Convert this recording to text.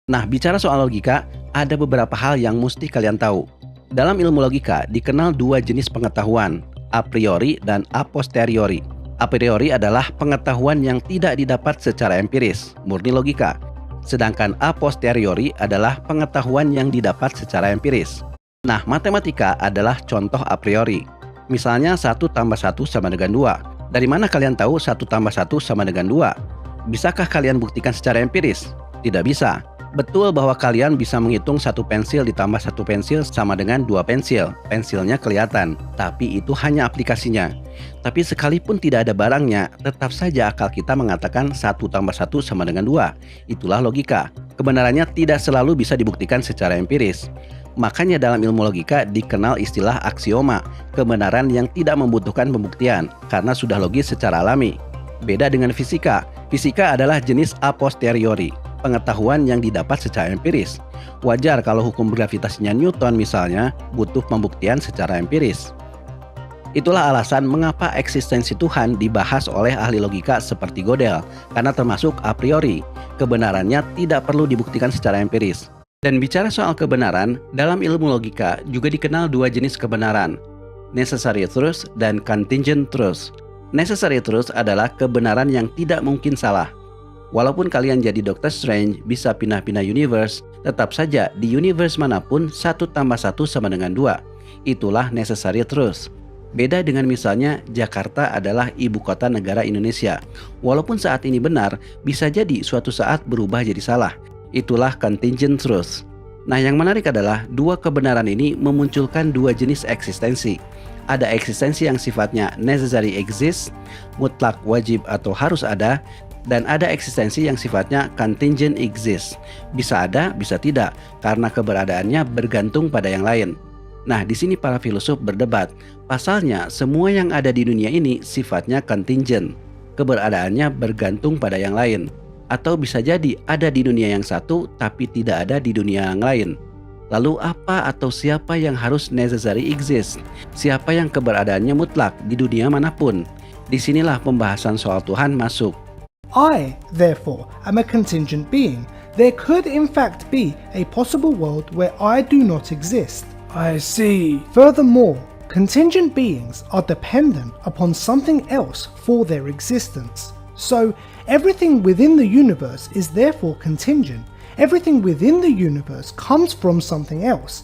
Nah, bicara soal logika, ada beberapa hal yang mesti kalian tahu. Dalam ilmu logika, dikenal dua jenis pengetahuan, a priori dan a posteriori. A priori adalah pengetahuan yang tidak didapat secara empiris, murni logika. Sedangkan a posteriori adalah pengetahuan yang didapat secara empiris. Nah, matematika adalah contoh a priori. Misalnya 1 tambah 1 sama dengan 2. Dari mana kalian tahu 1 tambah 1 sama dengan 2? Bisakah kalian buktikan secara empiris? Tidak bisa. Betul bahwa kalian bisa menghitung 1 pensil ditambah 1 pensil sama dengan 2 pensil. Pensilnya kelihatan, tapi itu hanya aplikasinya. Tapi sekalipun tidak ada barangnya, tetap saja akal kita mengatakan 1 tambah 1 sama dengan 2. Itulah logika. Kebenarannya tidak selalu bisa dibuktikan secara empiris. Makanya dalam ilmu logika dikenal istilah aksioma, kebenaran yang tidak membutuhkan pembuktian, karena sudah logis secara alami. Beda dengan fisika. Fisika adalah jenis a posteriori, pengetahuan yang didapat secara empiris. Wajar kalau hukum gravitasinya Newton misalnya butuh pembuktian secara empiris. Itulah alasan mengapa eksistensi Tuhan dibahas oleh ahli logika seperti Gödel, karena termasuk a priori. Kebenarannya tidak perlu dibuktikan secara empiris. Dan bicara soal kebenaran, dalam ilmu logika juga dikenal dua jenis kebenaran, necessary truth dan contingent truth. Necessary truth adalah kebenaran yang tidak mungkin salah. Walaupun kalian jadi Dr. Strange, bisa pindah-pindah universe, tetap saja di universe manapun 1 tambah 1 sama dengan 2. Itulah necessary truth. Beda dengan misalnya Jakarta adalah ibu kota negara Indonesia. Walaupun saat ini benar, bisa jadi suatu saat berubah jadi salah. Itulah contingent truth. Nah, yang menarik adalah dua kebenaran ini memunculkan dua jenis eksistensi. Ada eksistensi yang sifatnya necessary exist, mutlak wajib atau harus ada, dan ada eksistensi yang sifatnya contingent exist. Bisa ada, bisa tidak, karena keberadaannya bergantung pada yang lain. Nah, di sini para filsuf berdebat. Pasalnya, semua yang ada di dunia ini sifatnya contingent. Keberadaannya bergantung pada yang lain. Atau bisa jadi ada di dunia yang satu tapi tidak ada di dunia yang lain. Lalu apa atau siapa yang harus necessary exist? Siapa yang keberadaannya mutlak di dunia manapun? Disinilah pembahasan soal Tuhan masuk. I, therefore, am a contingent being. There could in fact be a possible world where I do not exist. I see. Furthermore, contingent beings are dependent upon something else for their existence. So, everything within the universe is therefore contingent. Everything within the universe comes from something else.